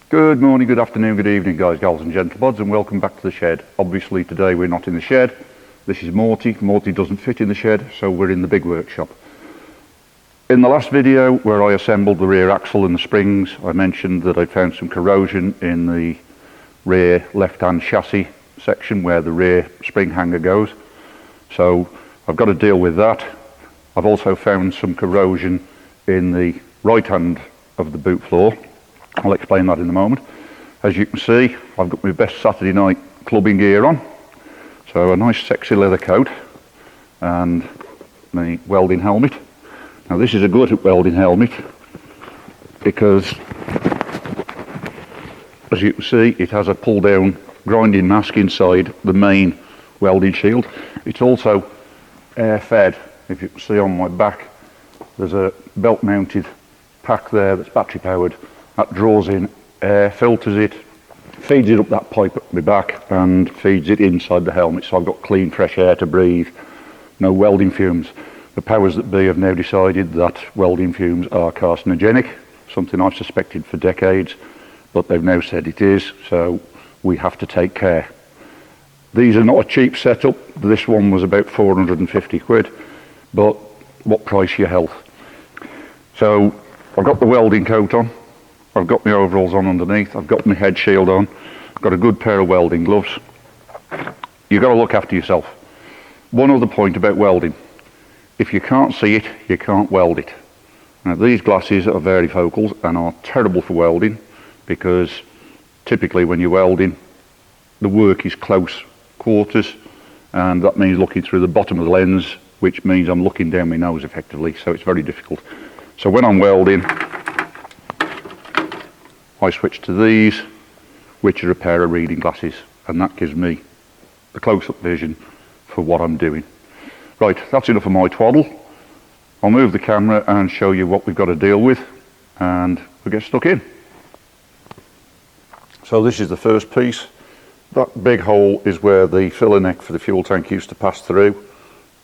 Good morning, good afternoon, good evening guys, gals and gentlebuds, and welcome back to the shed. Obviously today we're not in the shed. This is Morty. Morty doesn't fit in the shed, so we're in the big workshop. In the last video where I assembled the rear axle and the springs, I mentioned that I found some corrosion in the rear left-hand chassis section where the rear spring hanger goes. So I've got to deal with that. I've also found some corrosion in the right hand of the boot floor. I'll explain that in a moment. As you can see, I've got my best Saturday night clubbing gear on. So a nice sexy leather coat and my welding helmet. Now this is a good welding helmet because, as you can see, it has a pull down grinding mask inside the main welding shield. It's also air fed. If you can see on my back, there's a belt mounted pack there that's battery powered. That draws in air, filters it, feeds it up that pipe up my back and feeds it inside the helmet, so I've got clean fresh air to breathe, no welding fumes. The powers that be have now decided that welding fumes are carcinogenic, something I've suspected for decades, but they've now said it is, so we have to take care. These are not a cheap setup. This one was about 450 quid, but what price your health? So I've got the welding coat on. I've got my overalls on underneath, I've got my head shield on, I've got a good pair of welding gloves. You've got to look after yourself. One other point about welding, if you can't see it, you can't weld it. Now these glasses are varifocals and are terrible for welding because typically when you're welding, the work is close quarters and that means looking through the bottom of the lens, which means I'm looking down my nose effectively, so it's very difficult. So when I'm welding, I switch to these, which are a pair of reading glasses, and that gives me the close-up vision for what I'm doing. Right, that's enough of my twaddle. I'll move the camera and show you what we've got to deal with, and we'll get stuck in. So this is the first piece. That big hole is where the filler neck for the fuel tank used to pass through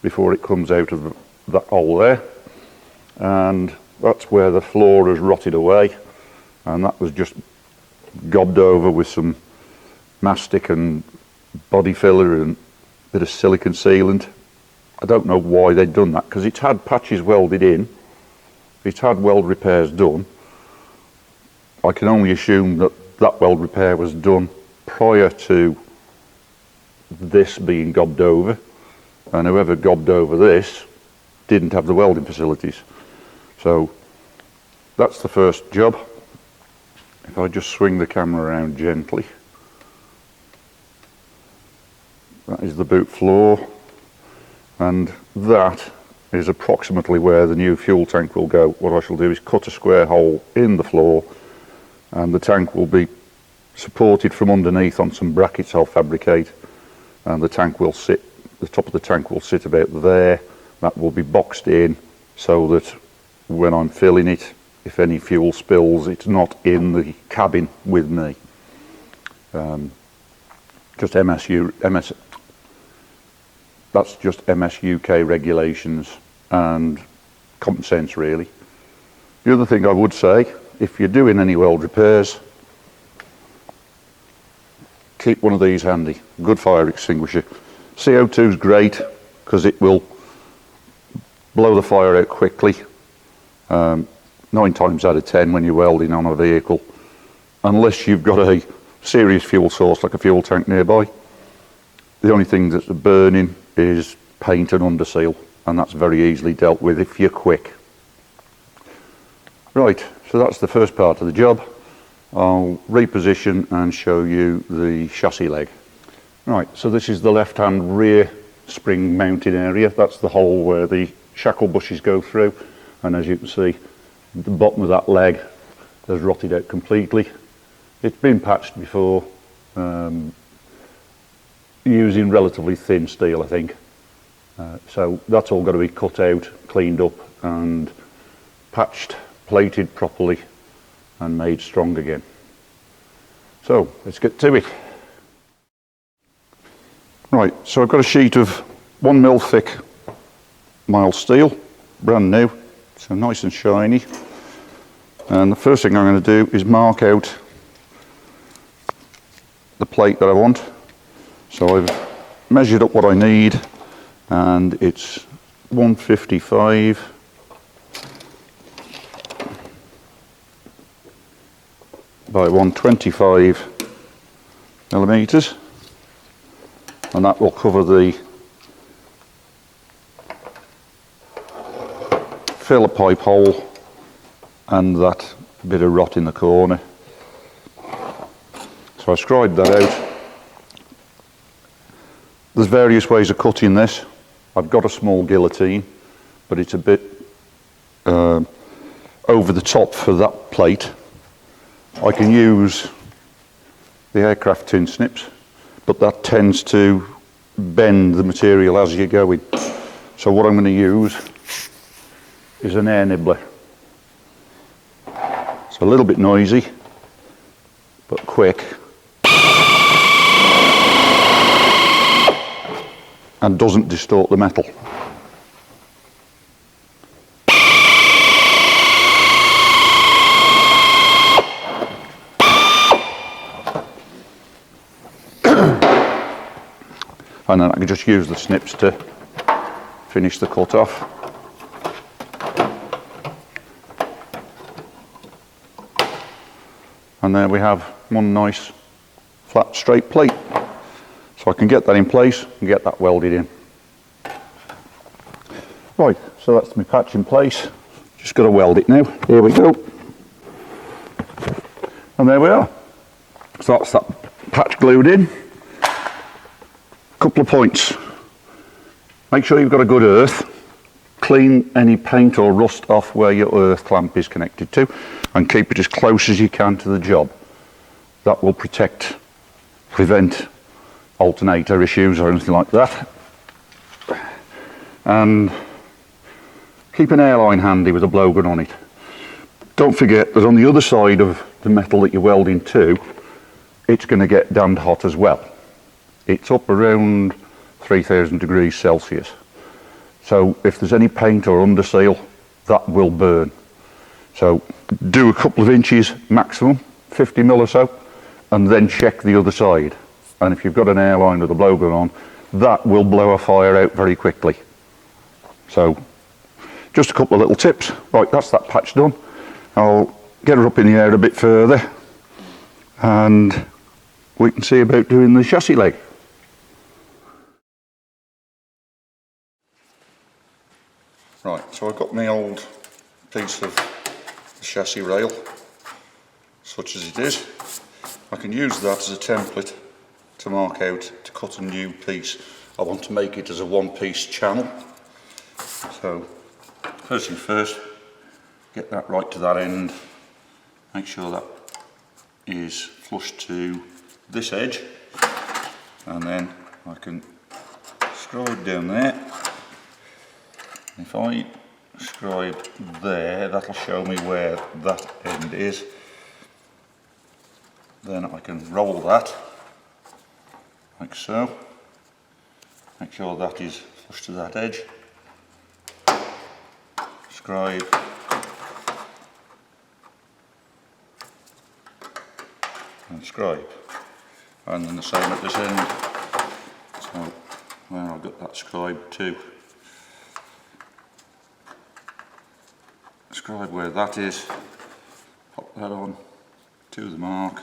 before it comes out of that hole there, and that's where the floor has rotted away. And that was just gobbed over with some mastic and body filler and a bit of silicone sealant. I don't know why they'd done that, because it's had patches welded in, it's had weld repairs done. I can only assume that that weld repair was done prior to this being gobbed over, and whoever gobbed over this didn't have the welding facilities. So that's the first job. If I just swing the camera around gently, that is the boot floor, and that is approximately where the new fuel tank will go. What I shall do is cut a square hole in the floor, and the tank will be supported from underneath on some brackets I'll fabricate, and the tank will sit, the top of the tank will sit about there. That will be boxed in so that when I'm filling it, if any fuel spills, it's not in the cabin with me. Just that's just MS-UK regulations and common sense really. The other thing I would say, if you're doing any weld repairs, keep one of these handy, good fire extinguisher. CO2 is great because it will blow the fire out quickly. 9 times out of 10 when you're welding on a vehicle, unless you've got a serious fuel source like a fuel tank nearby, the only thing that's burning is paint and underseal, and that's very easily dealt with if you're quick. Right, so that's the first part of the job. I'll reposition and show you the chassis leg. Right, so this is the left hand rear spring mounting area. That's the hole where the shackle bushes go through, and as you can see, the bottom of that leg has rotted out completely. It's been patched before. using relatively thin steel, I think. So that's all got to be cut out, cleaned up and patched, plated properly and made strong again. So let's get to it. Right, so I've got a sheet of 1mm thick mild steel, brand new, so nice and shiny. And the first thing I'm going to do is mark out the plate that I want. So I've measured up what I need, and it's 155 by 125 millimeters, and that will cover the filler pipe hole and that bit of rot in the corner. So I scribed that out. There's various ways of cutting this. I've got a small guillotine, but it's a bit over the top for that plate. I can use the aircraft tin snips, but that tends to bend the material as you go in. So what I'm going to use is an air nibbler. It's a little bit noisy, but quick, and doesn't distort the metal. And then I can just use the snips to finish the cut off. And there we have one nice flat straight plate. So I can get that in place and get that welded in. Right, so that's my patch in place. Just got to weld it now. Here we go. And there we are. So that's that patch glued in. Couple of points. Make sure you've got a good earth. Clean any paint or rust off where your earth clamp is connected to, and keep it as close as you can to the job. That will prevent alternator issues or anything like that. And keep an airline handy with a blowgun on it. Don't forget that on the other side of the metal that you're welding to, it's going to get damned hot as well. It's up around 3000 degrees Celsius. So if there's any paint or underseal, that will burn. So do a couple of inches maximum, 50mm or so, and then check the other side. And if you've got an airline with a blowgun on, that will blow a fire out very quickly. So just a couple of little tips. Right, that's that patch done. I'll get her up in the air a bit further and we can see about doing the chassis leg. Right, so I've got my old piece of the chassis rail, such as it is. I can use that as a template to mark out to cut a new piece. I want to make it as a one-piece channel. So first thing first, get that right to that end. Make sure that is flush to this edge, and then I can scribe down there. If I scribe there, that'll show me where that end is. Then I can roll that, like so. Make sure that is flush to that edge. Scribe. And scribe. And then the same at this end. So where I've got that scribed too. Scribe where that is, pop that on to the mark,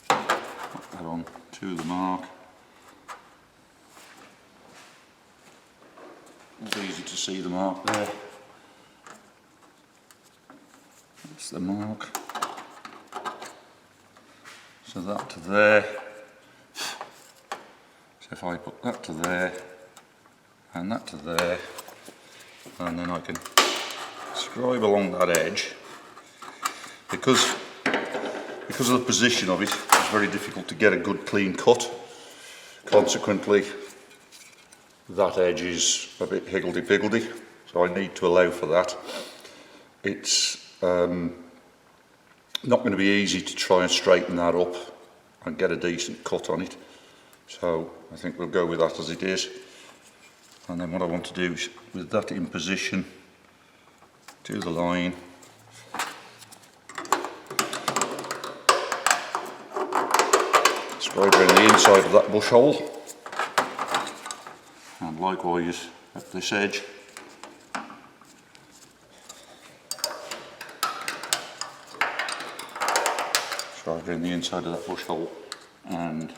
pop that on to the mark. It's easy to see the mark there. That's the mark. So that to there. So if I put that to there, and that to there, and then I can scribe along that edge, because if because of the position of it, it's very difficult to get a good clean cut. Consequently, that edge is a bit higgledy-piggledy, so I need to allow for that. It's not going to be easy to try and straighten that up and get a decent cut on it, so I think we'll go with that as it is. And then what I want to do is, with that in position, do the line, straight around the inside of that bush hole, and likewise at this edge. Straight around the inside of that bush hole, and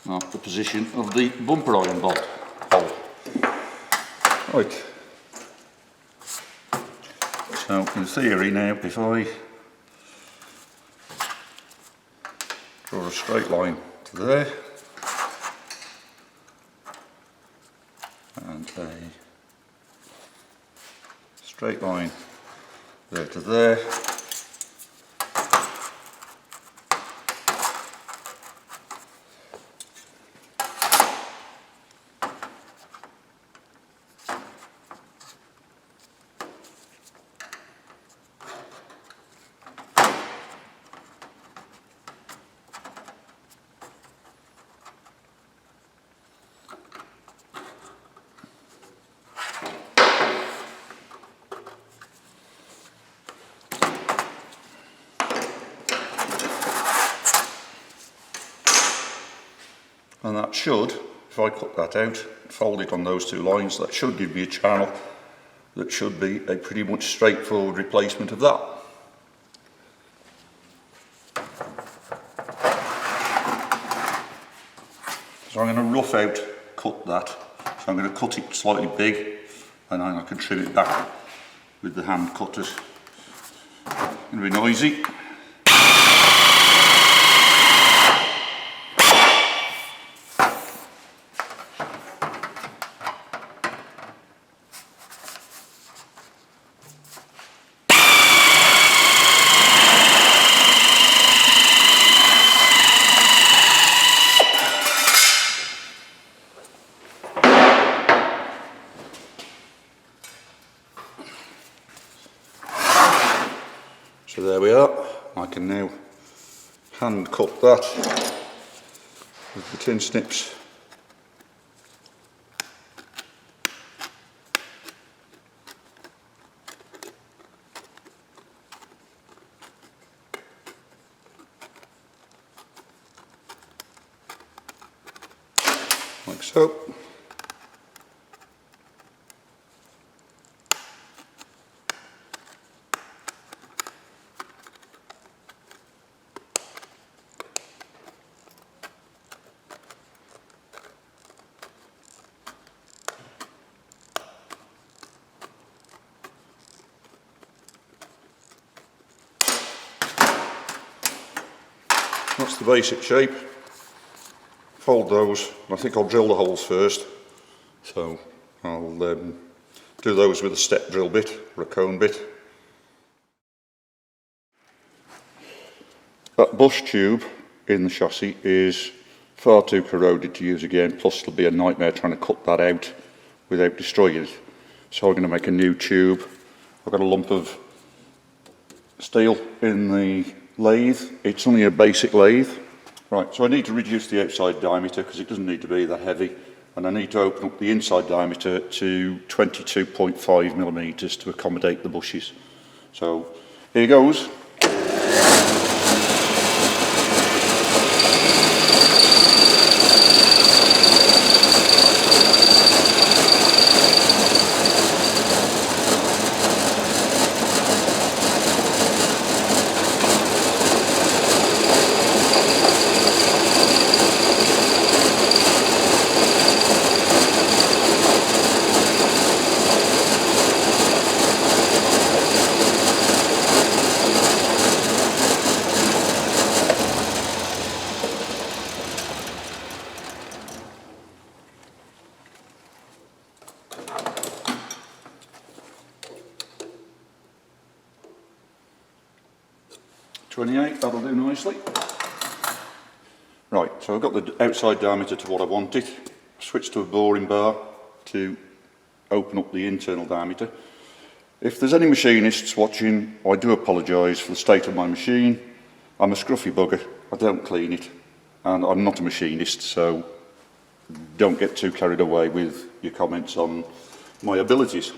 mark the position of the bumper iron bolt hole. Right. So in theory now, if I draw a straight line to there, and a straight line there to there, and that should, if I cut that out, fold it on those two lines, that should give me a channel that should be a pretty much straightforward replacement of that. So I'm going to rough out cut that, so I'm going to cut it slightly big and then I can trim it back with the hand cutters. It's going to be noisy. So there we are. I can now hand cut that with the tin snips. Like so. That's the basic shape. Fold those. I think I'll drill the holes first. So I'll do those with a step drill bit or a cone bit. That bush tube in the chassis is far too corroded to use again, plus it'll be a nightmare trying to cut that out without destroying it. So I'm going to make a new tube. I've got a lump of steel in the lathe. It's only a basic lathe. Right, so I need to reduce the outside diameter because it doesn't need to be that heavy, and I need to open up the inside diameter to 22.5 millimeters to accommodate the bushes. So here goes. 28, that'll do nicely. Right, so I've got the outside diameter to what I want it. Switch to a boring bar to open up the internal diameter. If there's any machinists watching, I do apologise for the state of my machine. I'm a scruffy bugger, I don't clean it, and I'm not a machinist, so don't get too carried away with your comments on my abilities.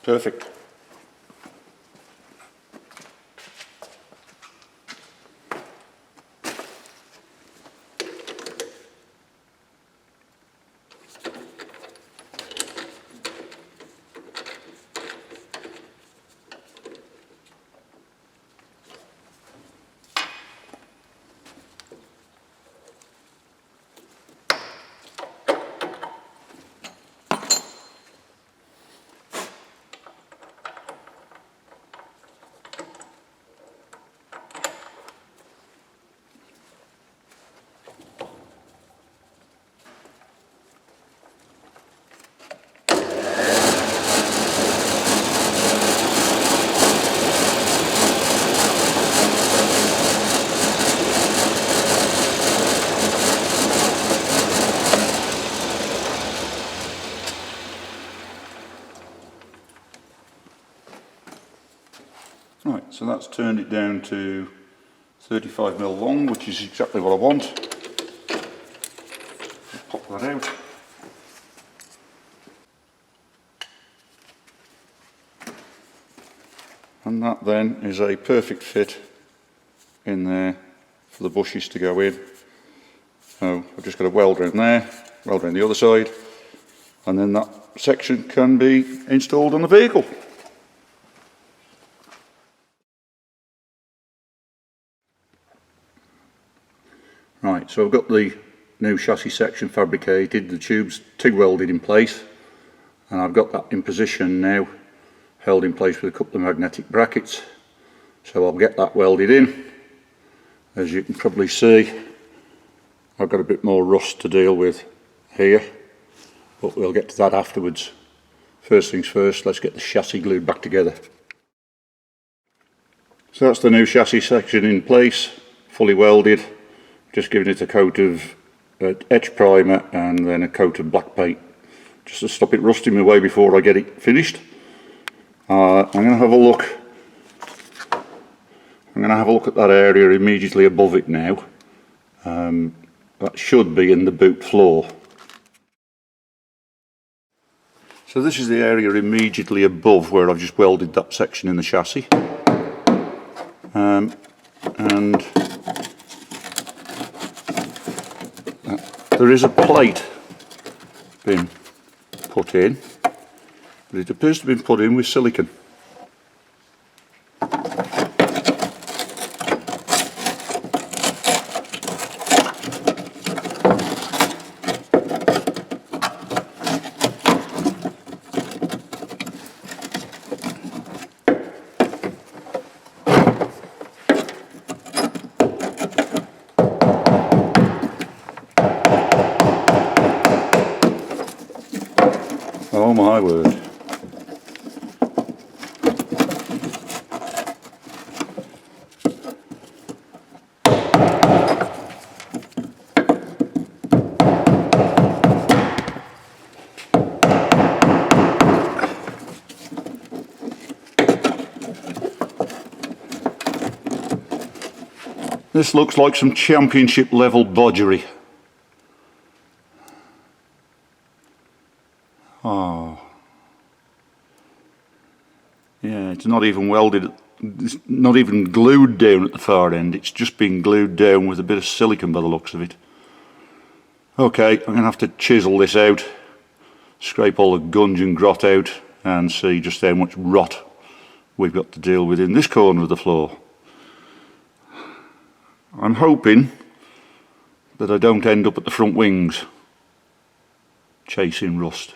Perfect. Right, so that's turned it down to 35mm long, which is exactly what I want. Pop that out. And that then is a perfect fit in there for the bushes to go in. So I've just got a weld around there, weld around the other side, and then that section can be installed on the vehicle. Right, so I've got the new chassis section fabricated, the tubes 2 welded in place, and I've got that in position now, held in place with a couple of magnetic brackets. So I'll get that welded in. As you can probably see, I've got a bit more rust to deal with here, but we'll get to that afterwards. First things first, let's get the chassis glued back together. So that's the new chassis section in place, fully welded. Just giving it a coat of etch primer and then a coat of black paint, just to stop it rusting away before I get it finished. I'm going to have a look. I'm going to have a look at that area immediately above it now. That should be in the boot floor. So this is the area immediately above where I've just welded that section in the chassis. And there is a plate been put in, but it appears to have been put in with silicone. Oh my word. This looks like some championship level bodgery. Oh. Yeah, it's not even welded, it's not even glued down at the far end, it's just been glued down with a bit of silicone by the looks of it. Okay, I'm going to have to chisel this out, scrape all the gunge and grot out, and see just how much rot we've got to deal with in this corner of the floor. I'm hoping that I don't end up at the front wings chasing rust.